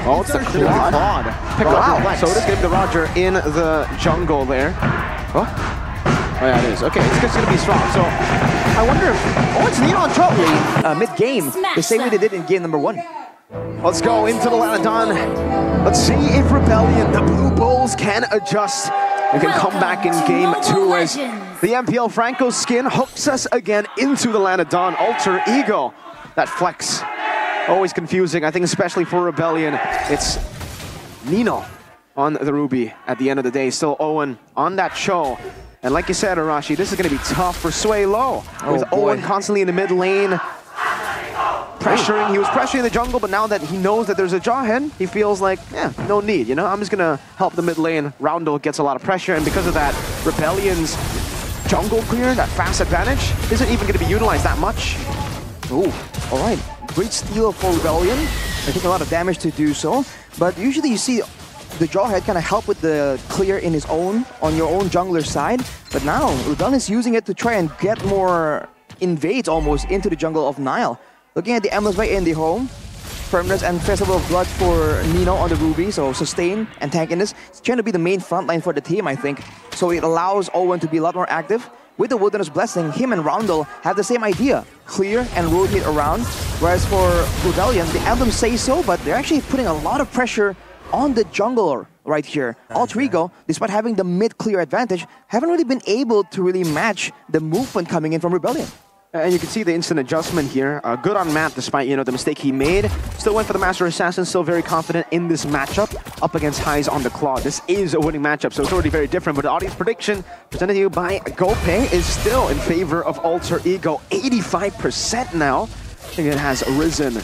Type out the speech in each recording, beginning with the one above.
Oh, it's the quad. Pick up the Soda's giving the Roger in the jungle there. Oh, yeah, it is. Okay, it's just going to be strong. So, I wonder if... Oh, it's Nino on top mid-game, the same way they did in game number 1. Let's go into the Lanadon. Let's see if Rebellion, the Blue Bulls, can adjust and can come back in game 2 as the MPL Franco skin hooks us again into the Lanadon Alter Ego. That flex, always confusing, I think, especially for Rebellion. It's Nino on the Ruby at the end of the day, still Owen on that show. And like you said, Arashi, this is going to be tough for Sway Low. With Owen constantly in the mid lane, pressuring. He was pressuring the jungle, but now that he knows that there's a Jawhead, he feels like, yeah, no need, you know? I'm just going to help the mid lane. Roundel gets a lot of pressure, and because of that, Rebellion's jungle clear, that fast advantage, isn't even going to be utilized that much. Ooh, all right. Great steal for Rebellion. They take a lot of damage to do so, but usually you see the Jawhead kind of help with the clear in his own, on your own jungler side, but now Rebellion is using it to try and get more invades almost into the jungle of Nile. Looking at the emblems right in the home, Firmness and Festival of Blood for Nino on the Ruby, so sustain and tankiness. It's trying to be the main front line for the team, I think. So it allows Owen to be a lot more active. With the Wilderness Blessing, him and Roundel have the same idea, clear and rotate around. Whereas for Rebellion, the emblems say so, but they're actually putting a lot of pressure on the jungler right here. Alter Ego, despite having the mid-clear advantage, haven't really been able to really match the movement coming in from Rebellion. And you can see the instant adjustment here. Good on Matt, despite, you know, the mistake he made. Still went for the Master Assassin, still very confident in this matchup up against Highs on the Claw. This is a winning matchup, so it's already very different. But the audience prediction presented to you by GoPay is still in favor of Alter Ego. 85% now. I think it has risen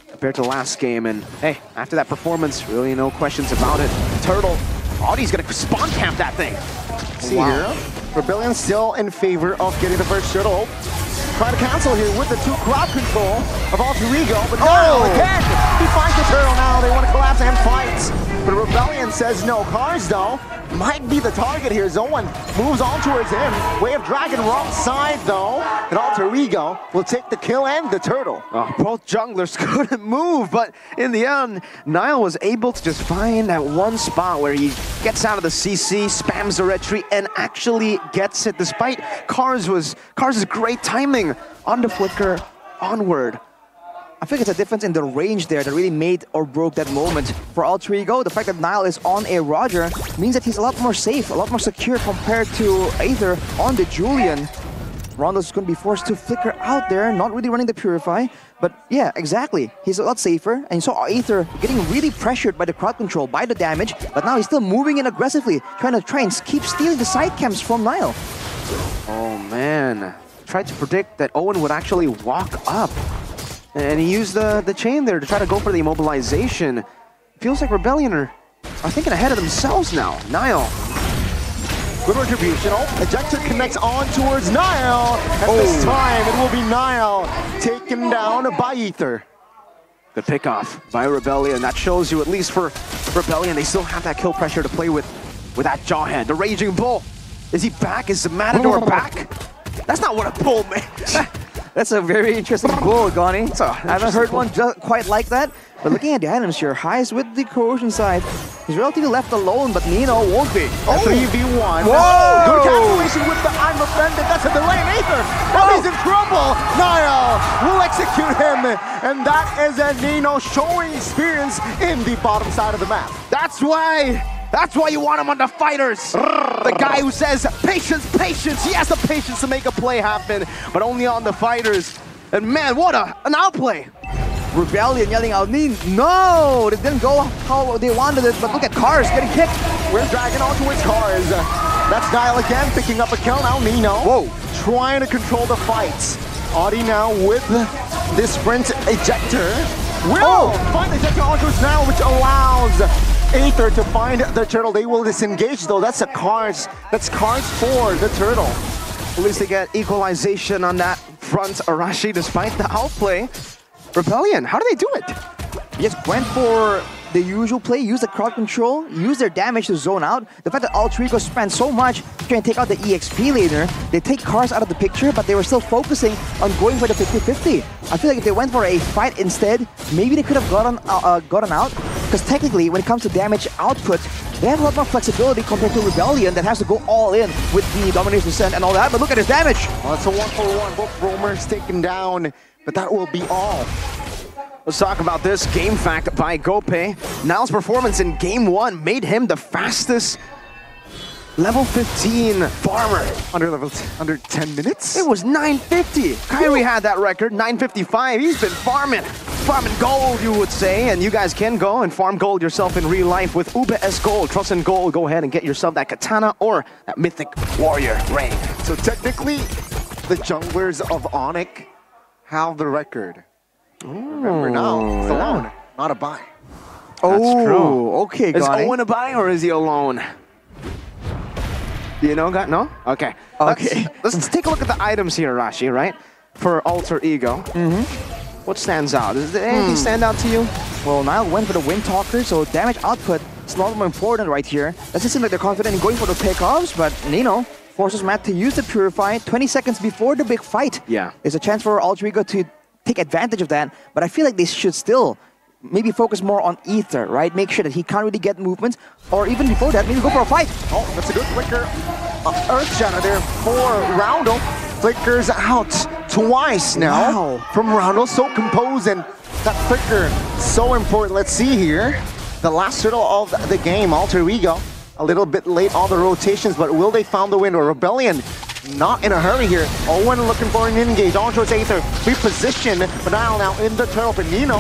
compared to the last game. And hey, after that performance, really no questions about it. Turtle, Audie's gonna spawn camp that thing. See here, Rebellion still in favor of getting the first turtle. Try to cancel here with the 2 crowd control of Alter Ego, but no, again, he finds the turtle now. They want to collapse and fight. But Rebellion says no. Cars, though, might be the target here. Zoan moves on towards him. Way of Dragon, wrong side, though. And Alter Ego will take the kill and the turtle. Oh, both junglers couldn't move, but in the end, Nile was able to just find that one spot where he gets out of the CC, spams the retreat, and actually gets it, despite Cars' great timing on the flicker onward. I think it's a difference in the range there that really made or broke that moment. For Alter Ego, the fact that Nile is on a Roger means that he's a lot more safe, a lot more secure compared to Aether on the Julian. Rondo's going to be forced to flicker out there, not really running the Purify. But yeah, exactly. He's a lot safer. And you saw Aether getting really pressured by the crowd control, by the damage. But now he's still moving in aggressively, trying and keep stealing the side camps from Nile. Oh man. Tried to predict that Owen would actually walk up. And he used the chain there to try to go for the immobilization. Feels like Rebellion are thinking ahead of themselves now. Nile. Good retribution. Ejector connects on towards Nile. And this time, it will be Nile taken down by Aether. Good pickoff by Rebellion. That shows you, at least for Rebellion, they still have that kill pressure to play with that Jawhead. The Raging Bull. Is he back? Is the Matador back? That's not what a bull, man. That's a very interesting bull, Goni. I haven't heard one quite like that. But looking at the items here, Highs with the corrosion side. He's relatively left alone, but Nino won't be. 3v1. Whoa! Good calculation with the I'm offended. That's a delay in Aether. Now he's in trouble. Nile will execute him. And that is a Nino showing experience in the bottom side of the map. That's why you want him on the fighters. The guy who says, patience, patience. He has the patience to make a play happen, but only on the fighters. And man, what an outplay. Rebellion yelling out, no, it didn't go how they wanted it, but look at Cars getting kicked. We're dragging on towards Cars. That's Nile again, picking up a kill now. Nino trying to control the fights. Audie now with this sprint ejector. Will find the ejector on towards Nile, which allows Aether to find the turtle. They will disengage though. That's Cars for the turtle. At least they get equalization on that front, Arashi, despite the outplay. Rebellion, how do they do it? He just went for the usual play, use the crowd control, use their damage to zone out. The fact that Alter Ego spent so much trying to take out the EXP later, they take Cars out of the picture, but they were still focusing on going for the 50-50. I feel like if they went for a fight instead, maybe they could have gotten out. Because technically, when it comes to damage output, they have a lot more flexibility compared to Rebellion that has to go all in with the Domination Descent and all that. But look at his damage. Well, it's a 1-for-1. Both roamers taken down, but that will be all. Let's talk about this game fact by Gope. Niall's performance in Game 1 made him the fastest level 15 farmer. Under 10 minutes? It was 950. Kyrie had that record, 955. He's been farming gold, you would say. And you guys can go and farm gold yourself in real life with Ube S Gold. Trust in gold. Go ahead and get yourself that katana or that mythic warrior ring. So technically, the junglers of Onyx have the record. Remember now, it's alone, not a buy. That's true. Okay, Is got it. Owen a buy or is he alone? You know, no? Okay. Okay. Let's take a look at the items here, Rashi, right? For Alter Ego. What stands out? Does anything stand out to you? Well, Niall went for the Wind Talker, so damage output is a lot more important right here. Doesn't seem like they're confident in going for the pickoffs, but Nino forces Matt to use the Purify 20 seconds before the big fight. Yeah. There's a chance for Alter Ego to take advantage of that, but I feel like they should still maybe focus more on Ether, right? Make sure that he can't really get movements, or even before that, maybe go for a fight. Oh, that's a good flicker. Earth Shadow there for Roundel. Flickers out twice now from Roundel. So composed, and that flicker so important. Let's see here. The last turtle of the game, Alter Ego. A little bit late on the rotations, but will they find the win? Or Rebellion not in a hurry here. Owen looking for an engage on towards Aether. Reposition, but now in the turtle. But Nino,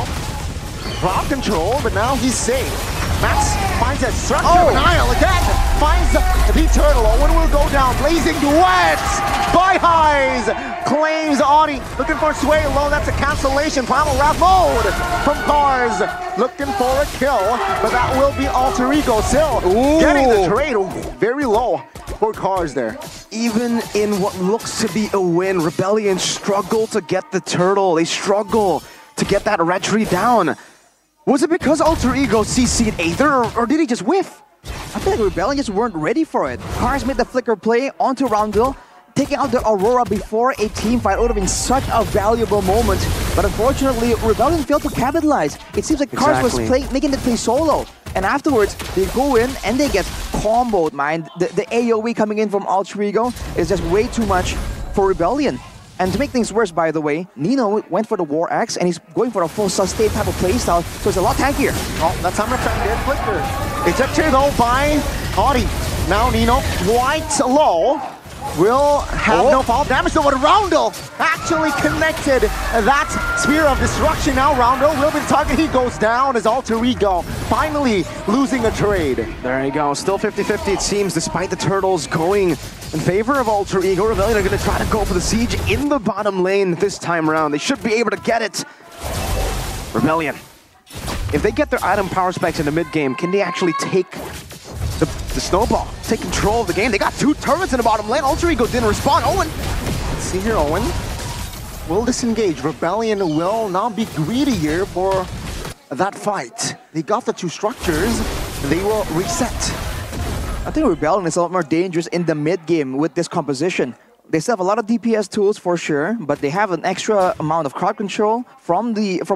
crowd control, but now he's safe. Max finds that structure. Niall again finds the turtle. Owen will go down. Blazing duets by Highs. Claims Audi. Looking for Sway low. That's a cancellation. Primal Wrath mode from Cars. Looking for a kill, but that will be Alter Ego still. Getting the trade. Very low for Cars there. Even in what looks to be a win, Rebellion struggle to get the turtle. They struggle to get that retry down. Was it because Alter Ego CC'd Aether, or did he just whiff? I feel like Rebellion just weren't ready for it. Cars made the flicker play onto Roundel. Taking out the Aurora before a team fight would have been such a valuable moment. But unfortunately, Rebellion failed to capitalize. It seems like Cars was making the play solo. And afterwards, they go in and they get comboed, man. The AoE coming in from Alter Ego is just way too much for Rebellion. And to make things worse, by the way, Nino went for the War Axe and he's going for a full sustain type of playstyle, so it's a lot tankier. Oh, that's Hammer Fan Flicker. Ejected though by Audi. Now Nino quite low. Will have no fall damage, though, but Roundel actually connected that Spear of Destruction. Now Roundel will be the target. He goes down as Alter Ego finally losing a trade. There you go. Still 50-50 it seems, despite the turtles going in favor of Alter Ego. Rebellion are going to try to go for the siege in the bottom lane this time around. They should be able to get it. Rebellion, if they get their item power specs in the mid game, can they actually take the snowball, take control of the game? They got 2 turrets in the bottom lane. Alter Ego didn't respond. Owen. Let's see here, Owen will disengage. Rebellion will not be greedy here for that fight. They got the 2 structures. They will reset. I think Rebellion is a lot more dangerous in the mid game with this composition. They still have a lot of DPS tools for sure, but they have an extra amount of crowd control from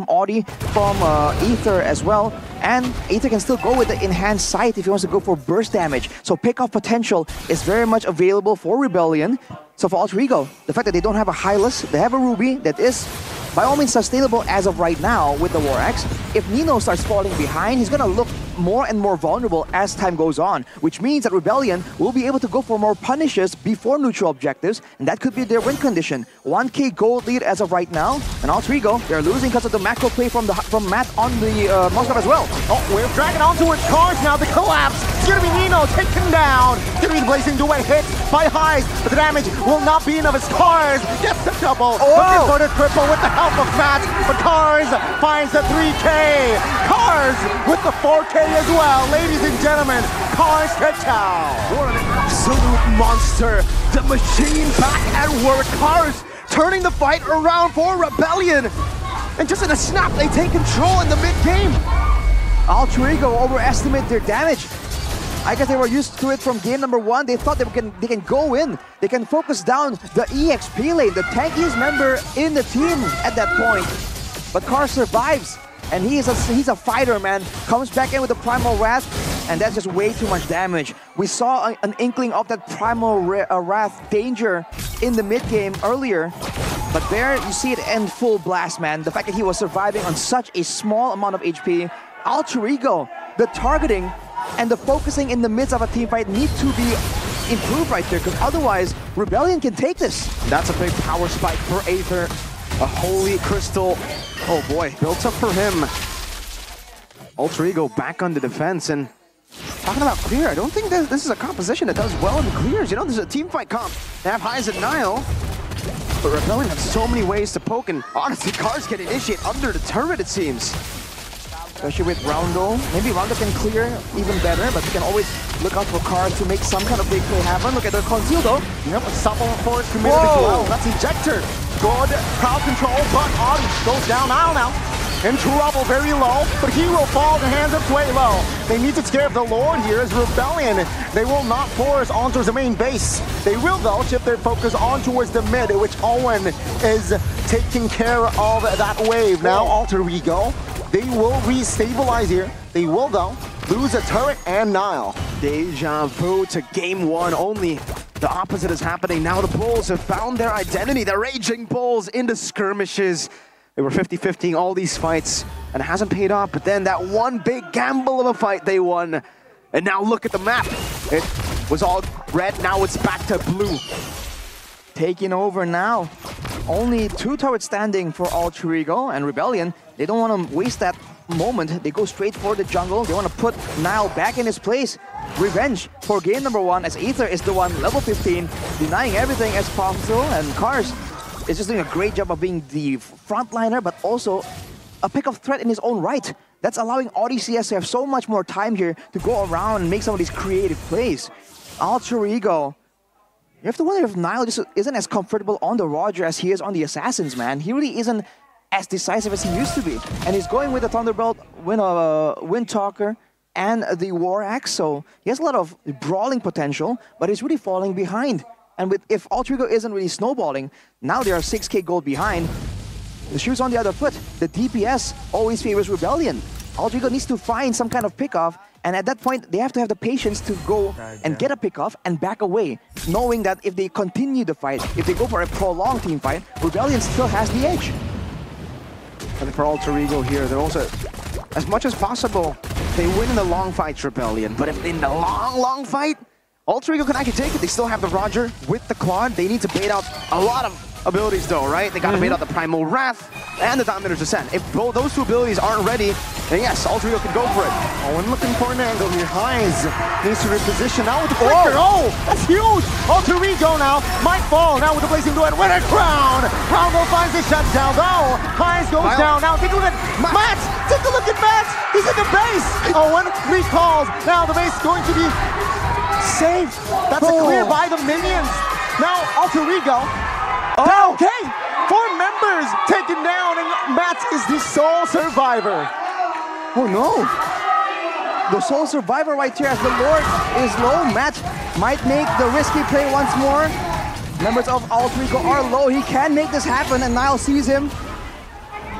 Audi, from Aether as well. And Aether can still go with the enhanced sight if he wants to go for burst damage. So pick-off potential is very much available for Rebellion. So for Alter Ego, the fact that they don't have a Hylas, they have a Ruby that is by all means sustainable as of right now with the War Axe. If Nino starts falling behind, he's gonna look more and more vulnerable as time goes on, which means that Rebellion will be able to go for more punishes before neutral objectives, and that could be their win condition. 1k gold lead as of right now, and Alter Ego, they're losing because of the macro play from Matt on the Moscow as well. Oh, we're dragging onto it. Cars now, the collapse. It's gonna be Nino taken down. It's gonna be the Blazing Duet hit by Highs, but the damage will not be enough as Cars gets the double. Looking for the triple with the help of Matt, but Cars finds the 3k. Cars with the 4k as well. Ladies and gentlemen, Cars touchdown. What an absolute monster. The machine back at work. Cars turning the fight around for Rebellion. And just in a snap, they take control in the mid-game. Alter Ego overestimate their damage. I guess they were used to it from game number 1. They thought they can go in. They can focus down the EXP lane, the tankiest member in the team at that point. But Cars survives. And he's a fighter, man. Comes back in with the Primal Wrath, and that's just way too much damage. We saw an inkling of that Primal Wrath danger in the mid-game earlier, but there you see it end full blast, man. The fact that he was surviving on such a small amount of HP. Alter Ego, the targeting and the focusing in the midst of a team fight need to be improved right there, because otherwise Rebellion can take this. That's a big power spike for Aether. A Holy Crystal, oh boy, built up for him. Alter Ego back on the defense, and talking about clear, I don't think this is a composition that does well in the clears. You know, this is a team fight comp. They have Highs and Nile, but Rebellion have so many ways to poke, and honestly, cars can initiate under the turret, it seems. Especially with Rondo. Maybe Rondo can clear even better, but you can always look out for cars to make some kind of big play happen. Look at the conceal though. Yep, Supple forward committed as well. That's Ejector. Good crowd control, but Audi goes down now. In trouble, very low, but he will fall. The hands up way low. They need to scare the Lord here as Rebellion. They will not force on towards the main base. They will, though, shift their focus on towards the mid, which Owen is taking care of that wave. Now, Alter Ego, they will re-stabilize here. They will, though, lose a turret and Nile. Deja vu to game one. Only the opposite is happening. Now the Bulls have found their identity. The Raging Bulls into skirmishes. They were 50-50 all these fights, and it hasn't paid off. But then that one big gamble of a fight they won. And now look at the map. It was all red, now it's back to blue. Taking over now. Only 2 turrets standing for Alter Ego, and Rebellion, they don't want to waste that moment. They go straight for the jungle. They want to put Nile back in his place. Revenge for game number 1, as Aether is the one, level 15, denying everything as possible, and Cars is just doing a great job of being the frontliner, but also a pick-off threat in his own right. That's allowing ODCS to have so much more time here to go around and make some of these creative plays. Alter Ego, you have to wonder if Nile just isn't as comfortable on the Roger as he is on the Assassins, man. He really isn't as decisive as he used to be. And he's going with the Thunderbolt, Windtalker, and the War Axe, so he has a lot of brawling potential, but he's really falling behind. And if Alter Ego isn't really snowballing, now they are 6k gold behind. The shoe's on the other foot. The DPS always favors Rebellion. Alter Ego needs to find some kind of pick-off, and at that point, they have to have the patience to go and get a pick-off and back away, knowing that if they continue the fight, if they go for a prolonged team fight, Rebellion still has the edge. And for Alter Ego here, they're also, as much as possible, they win in the long fights, Rebellion, but if in the long fight, Alter Ego can actually take it. They still have the Roger with the Quad. They need to bait out a lot of abilities though, right? They gotta bait out the Primal Wrath and the Dominator's Descent. If those 2 abilities aren't ready, then yes, Alter Ego can go for it. Owen looking for an angle here. Highs needs to reposition now with the flicker. Oh, that's huge! Alter Ego now might fall now with the Blazing Duet with a Crown. Crown finds the shutdown though. Highs goes down now. Take a look at Matt. Take a look at Matt. He's in the base. Owen recalls. Now the base is going to be safe. That's a clear by the minions. Now Alter Ego. Oh, okay. 4 members taken down, and Matt is the sole survivor. Oh no! The sole survivor right here as the Lord is low. Matt might make the risky play once more. Members of Alter Ego are low. He can make this happen, and Nile sees him.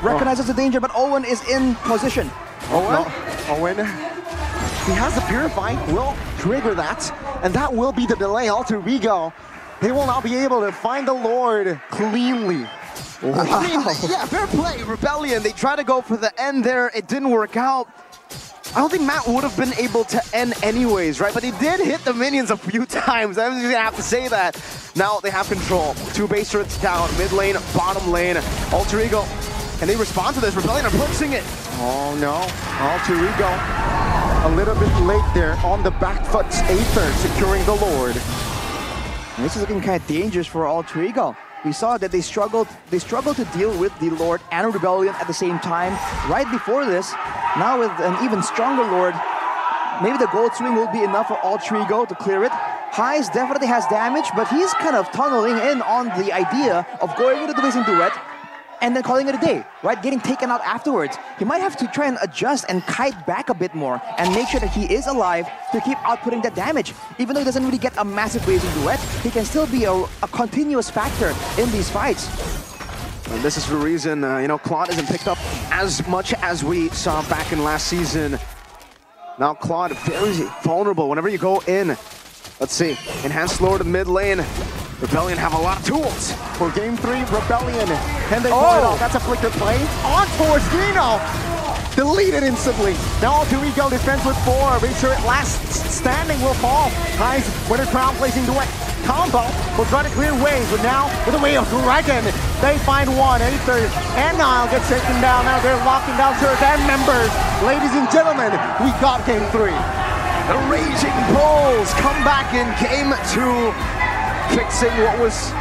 Recognizes the danger, but Owen is in position. Owen, he has the Purify, will trigger that, and that will be the delay. Alter Ego, they will not be able to find the Lord cleanly. Wow. I mean, yeah, fair play. Rebellion, they tried to go for the end there. It didn't work out. I don't think Matt would have been able to end anyways, right? But he did hit the minions a few times. I'm just going to have to say that. Now they have control. 2 base turrets down, mid lane, bottom lane. Alter Ego, can they respond to this? Rebellion are blitzing it. Oh no, Alter Ego a little bit late there on the back foot. Aether securing the Lord. And this is looking kind of dangerous for Alter Ego. We saw that they struggled to deal with the Lord and Rebellion at the same time. Right before this, now with an even stronger Lord, maybe the gold swing will be enough for Alter Ego to clear it. Highs definitely has damage, but he's kind of tunneling in on the idea of going into the Blazing Duet and then calling it a day, right? Getting taken out afterwards. He might have to try and adjust and kite back a bit more and make sure that he is alive to keep outputting that damage. Even though he doesn't really get a massive Blazing Duet, he can still be a continuous factor in these fights. And this is the reason, you know, Claude isn't picked up as much as we saw back in last season. Now Claude very vulnerable whenever you go in. Let's see, enhanced lower to mid lane. Rebellion have a lot of tools. For game 3, Rebellion. Can they pull it off? That's a flicker play. On towards Dino. Deleted instantly. Now Alter Ego defense with 4. Make sure last standing will fall. Nice Winter Crown placing the combo. Will try to clear waves, but now with a wave of Dragon, they find one. Aether and Nile gets taken down. Now they're locking down Turret and members. Ladies and gentlemen, we got game 3. The Raging Bulls come back in game 2, fixing what was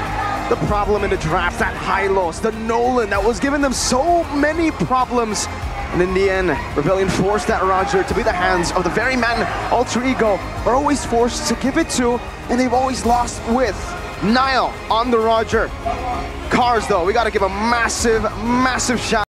the problem in the draft, that Hylos, the Nolan that was giving them so many problems. And in the end, Rebellion forced that Roger to be the hands of the very man Alter Ego are always forced to give it to, and they've always lost with Nile on the Roger. Cars though, we gotta give a massive, massive shout